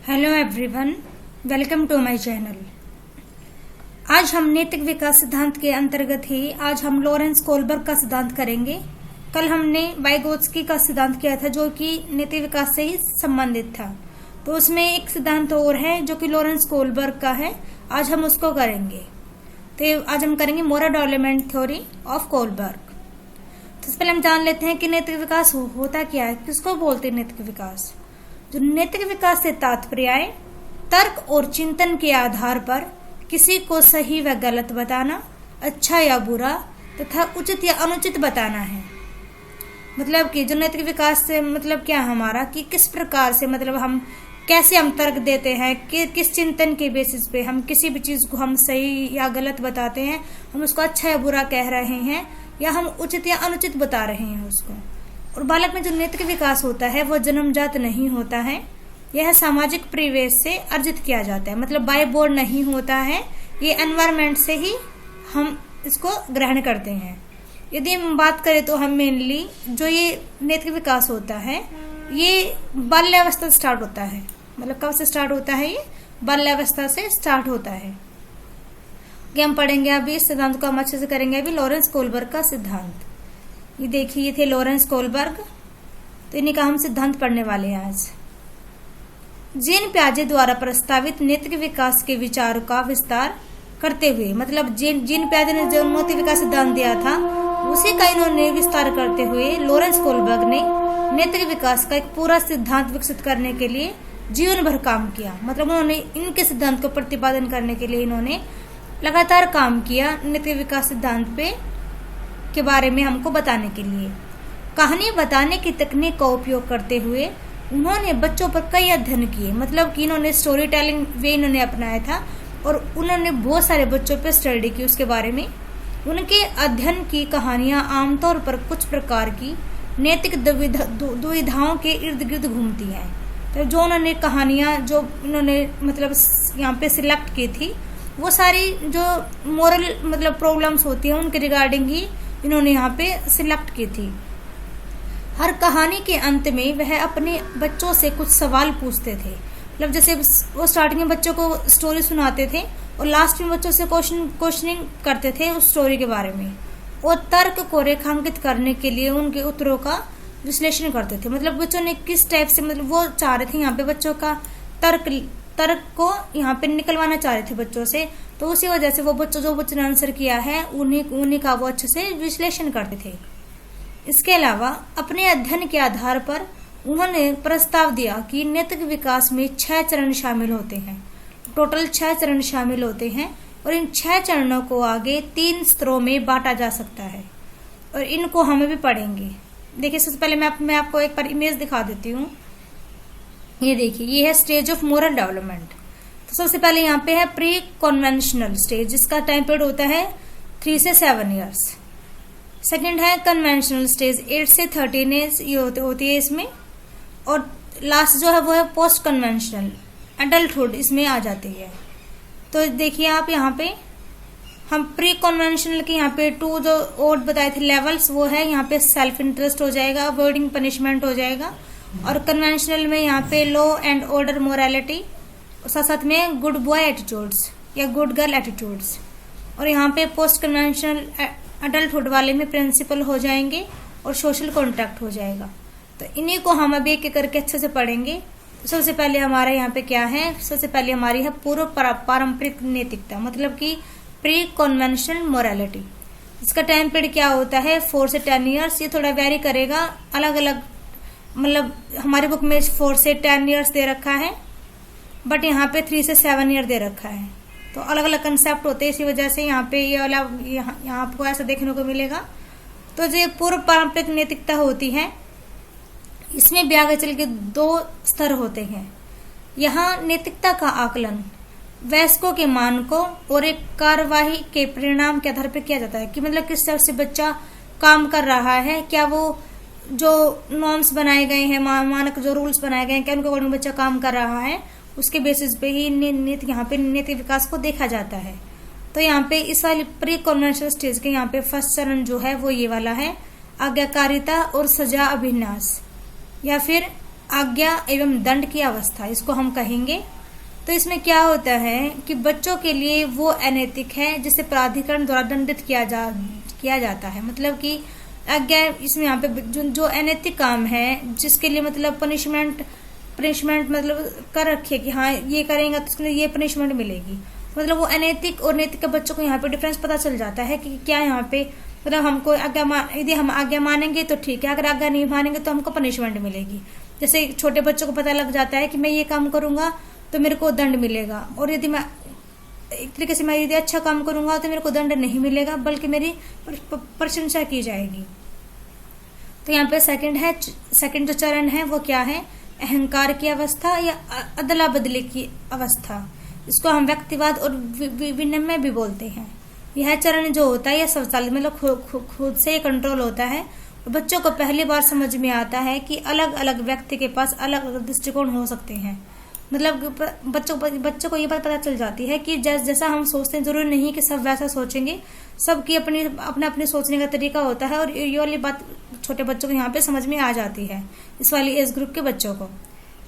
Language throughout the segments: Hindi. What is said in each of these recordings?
Hello everyone, welcome to my channel. आज हम नैतिक विकास सिद्धांत के अंतर्गत ही आज हम लॉरेंस कोलबर्ग का सिद्धांत करेंगे। कल हमने वाइगोत्स्की का सिद्धांत किया था जो कि नैतिक विकास से ही संबंधित था। तो उसमें एक सिद्धांत और है जो कि लॉरेंस कोलबर्ग का है, आज हम उसको करेंगे। तो आज हम करेंगे moral development theory of Kohlberg. तो इससे पहले हम जान लेते हैं कि नैतिक विकास होता क्या है, किसको बोलते हैं नैतिक विकास। जो नैतिक विकास से तात्पर्य है तर्क और चिंतन के आधार पर किसी को सही व गलत बताना, अच्छा या बुरा तथा उचित या अनुचित बताना है। मतलब कि जो नैतिक विकास से मतलब क्या हमारा कि किस प्रकार से मतलब हम कैसे हम तर्क देते हैं कि किस चिंतन के बेसिस पे हम किसी भी चीज को हम सही या गलत बताते हैं, हम उसको अच्छा या बुरा कह रहे हैं या हम उचित या अनुचित बता रहे हैं उसको। और बालक में जो नैतिक विकास होता है वह जन्मजात नहीं होता है, यह सामाजिक परिवेश से अर्जित किया जाता है। मतलब बाय बोर्ड नहीं होता है, ये एनवायरमेंट से ही हम इसको ग्रहण करते हैं। यदि हम बात करें तो हम मेनली जो ये नैतिक विकास होता है ये बाल्यावस्था से स्टार्ट होता है। मतलब कब से स्टार्ट होता है? ये बाल्यावस्था से स्टार्ट होता है। कि हम पढ़ेंगे अभी इस सिद्धांत को हम अच्छे से करेंगे अभी लॉरेंस कोलबर्ग का सिद्धांत। ये देखिए, ये थे लॉरेंस कोलबर्ग। तो इन्हीं का हम सिद्धांत पढ़ने वाले हैं आज। जीन प्याजे द्वारा प्रस्तावित नैतिक विकास के विचारों का विस्तार करते हुए, मतलब जीन प्याजे ने जो नैतिक विकास सिद्धांत दिया था उसी का इन्होंने विस्तार करते हुए लॉरेंस कोलबर्ग ने नैतिक विकास का एक पूरा सिद्धांत विकसित करने के लिए जीवन भर काम किया। मतलब उन्होंने इनके सिद्धांत को प्रतिपादन करने के लिए इन्होंने लगातार काम किया नैतिक विकास सिद्धांत पे के बारे में हमको बताने के लिए। कहानी बताने की तकनीक का उपयोग करते हुए उन्होंने बच्चों पर कई अध्ययन किए। मतलब कि इन्होंने स्टोरी टेलिंग वे इन्होंने अपनाया था और उन्होंने बहुत सारे बच्चों पर स्टडी की उसके बारे में। उनके अध्ययन की कहानियां आमतौर पर कुछ प्रकार की नैतिक दुविधाओं के इर्द गिर्द घूमती हैं। तो जो उन्होंने कहानियां जो उन्होंने मतलब यहाँ पे सिलेक्ट की थी वो सारी जो मोरल मतलब प्रॉब्लम्स होती हैं उनके रिगार्डिंग ही इन्होंने यहाँ पे सिलेक्ट की थी। हर कहानी के अंत में वह अपने बच्चों से कुछ सवाल पूछते थे। मतलब जैसे वो स्टार्टिंग में बच्चों को स्टोरी सुनाते थे और लास्ट में बच्चों से क्वेश्चनिंग करते थे उस स्टोरी के बारे में, और तर्क को रेखांकित करने के लिए उनके उत्तरों का विश्लेषण करते थे। मतलब बच्चों ने किस टाइप से मतलब वो चाह रहे थे यहाँ पे बच्चों का तर्क को यहाँ पे निकलवाना चाह रहे थे बच्चों से। तो उसी वजह से वो बच्चों ने आंसर किया है उन्हीं का वो अच्छे से विश्लेषण करते थे। इसके अलावा अपने अध्ययन के आधार पर उन्होंने प्रस्ताव दिया कि नैतिक विकास में 6 चरण शामिल होते हैं। टोटल 6 चरण शामिल होते हैं और इन 6 चरणों को आगे 3 स्तरों में बांटा जा सकता है और इनको हम भी पढ़ेंगे। देखिए, सबसे पहले मैं आपको एक बार इमेज दिखा देती हूँ। ये देखिए, ये है स्टेज ऑफ मोरल डेवलपमेंट। तो सबसे पहले यहाँ पे है प्री कन्वेंशनल स्टेज, जिसका टाइम पीरियड होता है 3 से 7 ईयर्स। सेकंड है कन्वेंशनल स्टेज, 8 से 13 एज ये होती है इसमें। और लास्ट जो है वो है पोस्ट कन्वेंशनल, एडल्टहुड इसमें आ जाती है। तो देखिए आप यहाँ पे हम प्री कन्वेंशनल के यहाँ पे 2 जो और बताए थे लेवल्स वो है यहाँ पे सेल्फ इंटरेस्ट हो जाएगा, अवॉइडिंग पनिशमेंट हो जाएगा। और कन्वेंशनल में यहाँ पे लॉ एंड ऑर्डर मोरालिटी, साथ में गुड बॉय एटीट्यूड्स या गुड गर्ल एटीट्यूड्स। और यहाँ पे पोस्ट कन्वेंशनल एडल्टहुड वाले में प्रिंसिपल हो जाएंगे और सोशल कॉन्ट्रैक्ट हो जाएगा। तो इन्हीं को हम अभी एक करके अच्छे से पढ़ेंगे। तो सबसे पहले हमारा यहाँ पे क्या है, सबसे पहले हमारी है पूर्व पारंपरिक नैतिकता, मतलब कि प्री कन्वेंशनल मोरालिटी। इसका टाइम पीरियड क्या होता है 4 से 10 ईयर्स। ये थोड़ा वेरी करेगा, अलग अलग मतलब हमारी बुक में 4 से 10 ईयर्स दे रखा है, बट यहाँ पे 3 से 7 ईयर दे रखा है। तो अलग अलग कंसेप्ट होते हैं, इसी वजह से यहाँ पे ये वाला यहाँ आपको ऐसा देखने को मिलेगा। तो जो पूर्व पारंपरिक नैतिकता होती है इसमें ब्याह चल के 2 स्तर होते हैं। यहाँ नैतिकता का आकलन वयस्कों के मानकों और एक कार्यवाही के परिणाम के आधार पर किया जाता है कि मतलब किस तरह से बच्चा काम कर रहा है, क्या वो जो नॉर्म्स बनाए गए हैं, मानक जो रूल्स बनाए गए हैं, क्या उनके अकॉर्डिंग बच्चा काम कर रहा है, उसके बेसिस पे ही यहाँ पे नैतिक विकास को देखा जाता है। तो यहाँ पे इस वाली प्री कन्वेंशनल स्टेज के यहाँ पे फर्स्ट चरण जो है वो ये वाला है, आज्ञाकारिता और सजा अभिन्यास, या फिर आज्ञा एवं दंड की अवस्था, इसको हम कहेंगे। तो इसमें क्या होता है कि बच्चों के लिए वो अनैतिक है जिसे प्राधिकरण द्वारा दंडित किया जाता है। मतलब कि आज्ञा, इसमें यहाँ पे जो अनैतिक काम है जिसके लिए मतलब पनिशमेंट मतलब कर रखी है कि हाँ ये करेंगे तो उसके लिए ये पनिशमेंट मिलेगी। मतलब वो अनैतिक और नैतिक के बच्चों को यहाँ पे डिफरेंस पता चल जाता है कि क्या यहाँ पे मतलब हमको यदि हम आज्ञा मानेंगे तो ठीक है, अगर आज्ञा नहीं मानेंगे तो हमको पनिशमेंट मिलेगी। जैसे छोटे बच्चों को पता लग जाता है कि मैं ये काम करूंगा तो मेरे को दंड मिलेगा, और यदि मैं एक तरीके से मैं यदि अच्छा काम करूंगा तो मेरे को दंड नहीं मिलेगा बल्कि मेरी प्रशंसा की जाएगी। तो यहाँ पे सेकंड जो चरण है वो क्या है, अहंकार की अवस्था या अदला बदली की अवस्था। इसको हम व्यक्तिवाद और विनिमय भी बोलते हैं। यह चरण जो होता है यह स्वचालित मतलब खुद से ही कंट्रोल होता है। बच्चों को पहली बार समझ में आता है कि अलग अलग व्यक्ति के पास अलग अलग दृष्टिकोण हो सकते हैं। मतलब बच्चों को ये बात पता चल जाती है कि जैसा हम सोचते हैं जरूरी नहीं कि सब वैसा सोचेंगे, सबकी अपने सोचने का तरीका होता है। और ये वाली बात छोटे बच्चों को यहाँ पे समझ में आ जाती है, इस वाली एज ग्रुप के बच्चों को।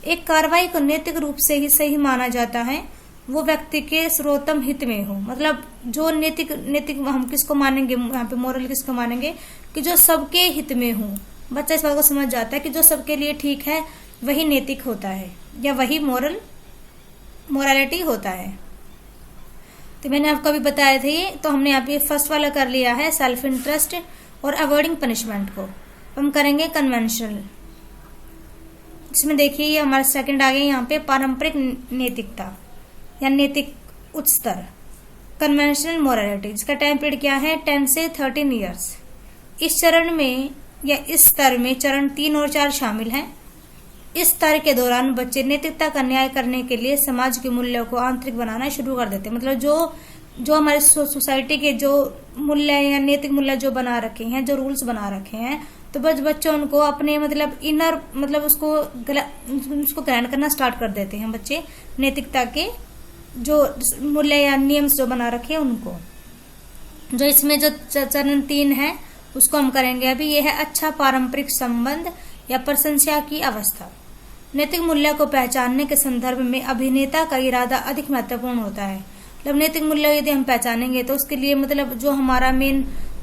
एक कार्रवाई को नैतिक रूप से ही सही माना जाता है वो व्यक्ति के सर्वोत्तम हित में हो। मतलब जो नैतिक हम किसको मानेंगे यहाँ पे, मोरल किसको मानेंगे कि जो सबके हित में हो। बच्चा इस बात को समझ जाता है कि जो सबके लिए ठीक है वही नैतिक होता है या वही मोरालिटी होता है। तो मैंने आपको अभी बताया था ये, तो हमने यहाँ पे फर्स्ट वाला कर लिया है सेल्फ इंटरेस्ट और अवॉइडिंग पनिशमेंट को। हम करेंगे कन्वेंशनल, जिसमें देखिए ये हमारा सेकंड आ गया यहाँ पे पारंपरिक नैतिकता या नैतिक उच्च स्तर, कन्वेंशनल मोरालिटी, जिसका टाइम पीरियड क्या है 10 से 13 ईयर्स। इस चरण में या इस स्तर में चरण 3 और 4 शामिल हैं। इस स्तर के दौरान बच्चे नैतिकता का न्याय करने के लिए समाज के मूल्यों को आंतरिक बनाना शुरू कर देते हैं। मतलब जो हमारे सोसाइटी के जो मूल्य या नैतिक मूल्य जो बना रखे हैं, जो रूल्स बना रखे हैं, तो बच्चे उनको अपने मतलब इनर मतलब उसको ग्रहण करना स्टार्ट कर देते हैं। बच्चे नैतिकता के जो मूल्य या नियम्स जो बना रखे हैं उनको। जो इसमें जो चरण 3 है उसको हम करेंगे अभी। यह है अच्छा पारंपरिक संबंध या प्रशंसा की अवस्था। नैतिक मूल्य को पहचानने के संदर्भ में अभिनेता का इरादा अधिक महत्वपूर्ण होता है। मतलब नैतिक मूल्य यदि हम पहचानेंगे तो उसके लिए मतलब जो हमारा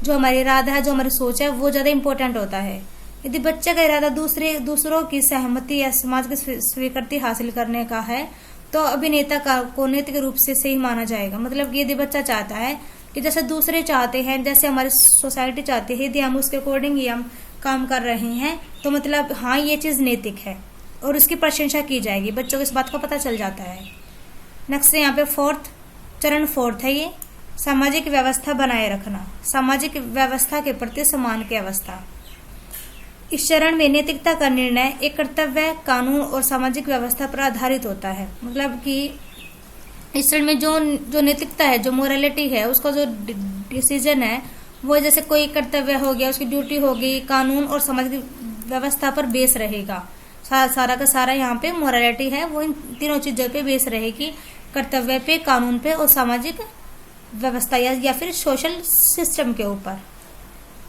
जो हमारी इरादा है, जो हमारी सोच है, वो ज्यादा इंपॉर्टेंट होता है। यदि बच्चे का इरादा दूसरों की सहमति या समाज की स्वीकृति हासिल करने का है तो अभिनेता को नैतिक रूप से सही माना जाएगा। मतलब यदि बच्चा चाहता है कि जैसे दूसरे चाहते हैं, जैसे हमारी सोसाइटी चाहती है, यदि हम उसके अकॉर्डिंग ही हम काम कर रहे हैं तो मतलब हाँ ये चीज नैतिक है और उसकी प्रशंसा की जाएगी। बच्चों को इस बात का पता चल जाता है। नेक्स्ट यहाँ पे चरण 4 है, ये सामाजिक व्यवस्था बनाए रखना, सामाजिक व्यवस्था के प्रति सम्मान की अवस्था। इस चरण में नैतिकता का निर्णय एक कर्तव्य, कानून और सामाजिक व्यवस्था पर आधारित होता है। मतलब कि इस चरण में जो नैतिकता है, जो मोरालिटी है, उसका जो डिसीजन है वो जैसे कोई कर्तव्य हो गया, उसकी ड्यूटी होगी, कानून और सामाजिक व्यवस्था पर बेस रहेगा। सारा का सारा यहाँ पे मोरालिटी है वो इन तीनों चीजों पे बेस रहेगी, कर्तव्य पे, कानून पे और सामाजिक व्यवस्था या फिर सोशल सिस्टम के ऊपर।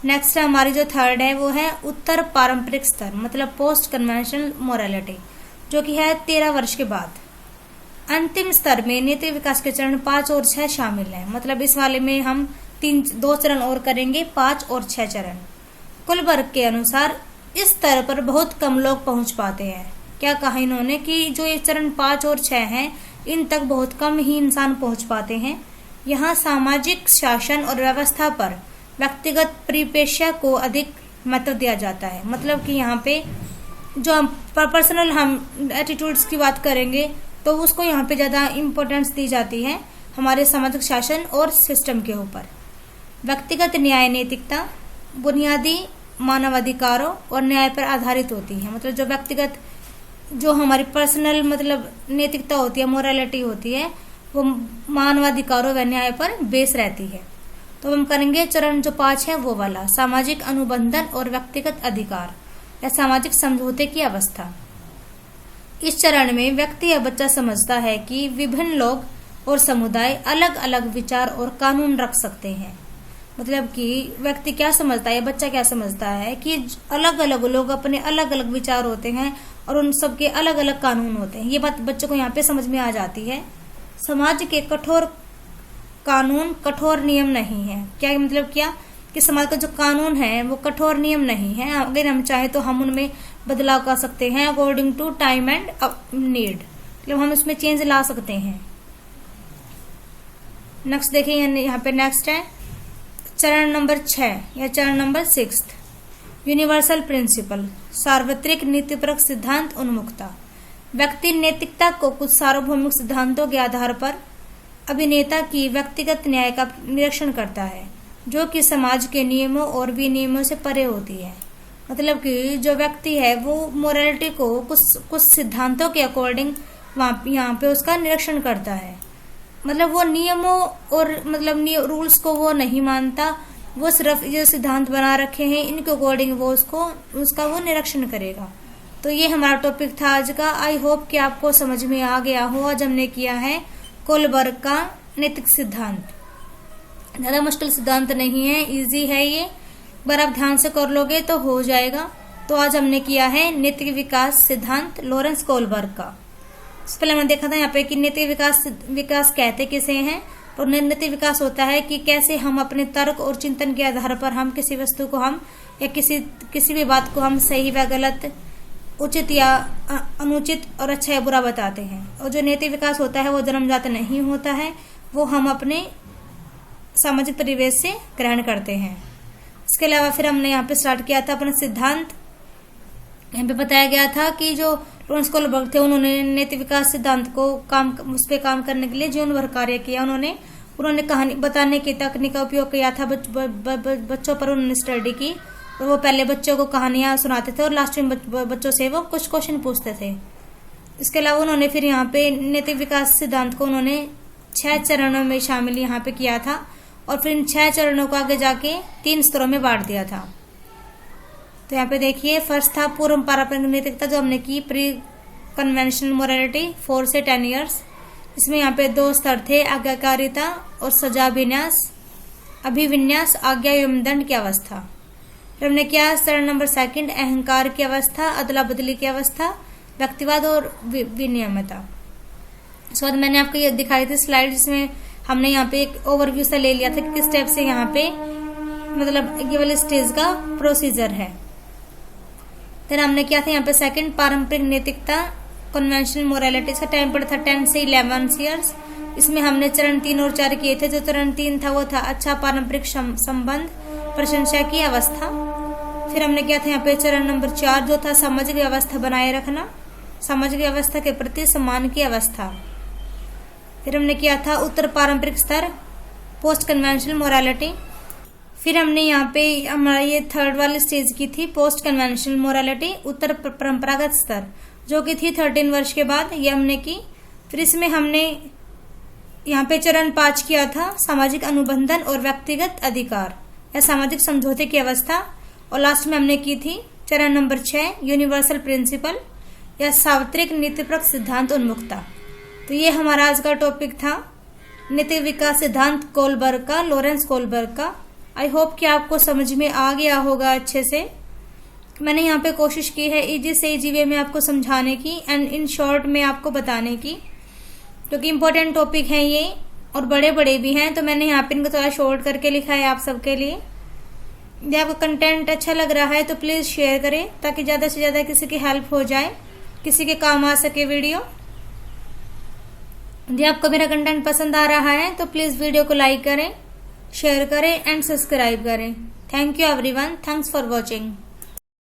नेक्स्ट हमारी जो थर्ड है वो है उत्तर पारंपरिक स्तर, मतलब पोस्ट कन्वेंशनल मोरालिटी, जो कि है 13 वर्ष के बाद। अंतिम स्तर में नैतिक विकास के चरण 5 और 6 शामिल हैं। मतलब इस वाले में हम 2 चरण और करेंगे, 5 और 6 चरण। कुल वर्ग के अनुसार इस स्तर पर बहुत कम लोग पहुंच पाते हैं। क्या कहा इन्होंने कि जो ये चरण 5 और 6 हैं इन तक बहुत कम ही इंसान पहुंच पाते हैं। यहाँ सामाजिक शासन और व्यवस्था पर व्यक्तिगत परिपेक्ष्य को अधिक महत्व दिया जाता है। मतलब कि यहाँ पे जो हम पर्सनल हम एटीट्यूड्स की बात करेंगे तो उसको यहाँ पे ज्यादा इम्पोर्टेंस दी जाती है हमारे सामाजिक शासन और सिस्टम के ऊपर। व्यक्तिगत न्याय नैतिकता बुनियादी मानवाधिकारों और न्याय पर आधारित होती है। मतलब जो व्यक्तिगत जो हमारी पर्सनल मतलब नैतिकता होती है, मोरालिटी होती है, वो मानवाधिकारों व न्याय पर बेस रहती है। तो हम करेंगे चरण जो 5 है वो वाला, सामाजिक अनुबंधन और व्यक्तिगत अधिकार या सामाजिक समझौते की अवस्था। इस चरण में व्यक्ति या बच्चा समझता है कि विभिन्न लोग और समुदाय अलग अलग विचार और कानून रख सकते हैं। मतलब कि व्यक्ति क्या समझता है, बच्चा क्या समझता है कि अलग अलग लोग अपने अलग अलग विचार होते हैं और उन सबके अलग अलग कानून होते हैं। ये बात बच्चों को यहाँ पे समझ में आ जाती है। समाज के कठोर कानून कठोर नियम नहीं है। क्या मतलब क्या कि समाज का जो कानून है वो कठोर नियम नहीं है। अगर हम चाहे तो हम उनमें बदलाव कर सकते हैं according to time and need, मतलब हम उसमें चेंज ला सकते हैं। नेक्स्ट देखिए, यहाँ पे नेक्स्ट है चरण नंबर 6 या चरण नंबर 6, यूनिवर्सल प्रिंसिपल, सार्वत्रिक नीतिपरक सिद्धांत उन्मुखता। व्यक्ति नैतिकता को कुछ सार्वभौमिक सिद्धांतों के आधार पर अभिनेता की व्यक्तिगत न्याय का निरीक्षण करता है, जो कि समाज के नियमों और विनियमों से परे होती है। मतलब कि जो व्यक्ति है वो मोरालिटी को कुछ सिद्धांतों के अकॉर्डिंग यहाँ पे उसका निरीक्षण करता है। मतलब वो नियमों और मतलब रूल्स को वो नहीं मानता, वो सिर्फ जो सिद्धांत बना रखे हैं इनके अकॉर्डिंग वो उसका वो निरीक्षण करेगा। तो ये हमारा टॉपिक था आज का। आई होप कि आपको समझ में आ गया हो। आज हमने किया है कोलबर्ग का नैतिक सिद्धांत। ज़्यादा मुश्किल सिद्धांत नहीं है, इजी है ये, एक बार आप ध्यान से कर लोगे तो हो जाएगा। तो आज हमने किया है नैतिक विकास सिद्धांत लॉरेंस कोलबर्ग का। इससे पहले हमने देखा था यहाँ पे कि नैतिक विकास कहते किसे हैं। तो नैतिक विकास होता है कि कैसे हम अपने तर्क और चिंतन के आधार पर हम किसी वस्तु को हम या किसी भी बात को हम सही व गलत, उचित या अनुचित और अच्छा या बुरा बताते हैं। और जो नैतिक विकास होता है वो जन्मजात नहीं होता है, वो हम अपने सामाजिक परिवेश से ग्रहण करते हैं। इसके अलावा फिर हमने यहाँ पे स्टार्ट किया था अपना सिद्धांत। यहाँ पे बताया गया था कि जो लॉरेंस कोलबर्ग थे उन्होंने नैतिक विकास सिद्धांत को उस पर काम करने के लिए जीवन भर कार्य किया। उन्होंने कहानी बताने की तकनीक का उपयोग किया था। बच्चों पर उन्होंने स्टडी की और वो पहले बच्चों को कहानियां सुनाते थे और लास्ट में बच्चों से वो कुछ क्वेश्चन पूछते थे। इसके अलावा उन्होंने फिर यहाँ पे नैतिक विकास सिद्धांत को उन्होंने 6 चरणों में शामिल यहाँ पे किया था और फिर इन 6 चरणों को आगे जाके 3 स्तरों में बांट दिया था। तो यहाँ पे देखिए, फर्स्ट था पूर्व पारंपरिक नैतिकता जो हमने की, प्री कन्वेंशनल मोरालिटी 4 से 10 ईयर्स। इसमें यहाँ पे 2 स्तर थे, आज्ञाकारिता और अभिविन्यास आज्ञा एवं दंड की अवस्था। फिर हमने किया चरण नंबर 2 अहंकार की अवस्था, अदला बदली की अवस्था, व्यक्तिवाद और विनियमितता। इसके बाद मैंने आपको ये दिखाई थी स्लाइड जिसमें हमने यहाँ पे एक ओवरव्यू सा ले लिया था कि किस टाइप से यहाँ पे मतलब ये वाले स्टेज का प्रोसीजर है। फिर हमने किया था यहाँ पे 2 पारंपरिक नैतिकता कन्वेंशनल मोरालिटी। इसका टाइम पड़ा था 10 से 11 ईयर्स। इसमें हमने चरण 3 और 4 किए थे। जो चरण 3 था वो था अच्छा पारंपरिक संबंध, प्रशंसा की अवस्था। फिर हमने किया था यहाँ पे चरण नंबर 4 जो था सामाजिक व्यवस्था बनाए रखना, सामाजिक व्यवस्था के प्रति सम्मान की अवस्था। फिर हमने किया था उत्तर पारंपरिक स्तर, पोस्ट कन्वेंशनल मोरालिटी। फिर हमने यहाँ पे हमारा ये 3rd वाली स्टेज की थी पोस्ट कन्वेंशनल मोरालिटी, उत्तर परंपरागत स्तर, जो कि थी 13 वर्ष के बाद, ये हमने की। फिर इसमें हमने यहाँ पे चरण 5 किया था सामाजिक अनुबंधन और व्यक्तिगत अधिकार या सामाजिक समझौते की अवस्था। और लास्ट में हमने की थी चरण नंबर 6 यूनिवर्सल प्रिंसिपल या सार्वत्रिक नीतिपरक सिद्धांत उन्मुखता। तो ये हमारा आज का टॉपिक था नैतिक विकास सिद्धांत कोलबर्ग का, लॉरेंस कोलबर्ग का। आई होप कि आपको समझ में आ गया होगा अच्छे से। मैंने यहाँ पे कोशिश की है इजी से इजी वे में आपको समझाने की एंड इन शॉर्ट में आपको बताने की, क्योंकि इम्पोर्टेंट टॉपिक है ये और बड़े बड़े भी हैं। तो मैंने यहाँ पे इनको थोड़ा शॉर्ट करके लिखा है आप सबके लिए। यदि आपको कंटेंट अच्छा लग रहा है तो प्लीज़ शेयर करें ताकि ज़्यादा से ज़्यादा किसी की हेल्प हो जाए, किसी के काम आ सके वीडियो। यदि आपको मेरा कंटेंट पसंद आ रहा है तो प्लीज़ वीडियो को लाइक करें, शेयर करें एंड सब्सक्राइब करें। Thank you everyone, thanks for watching.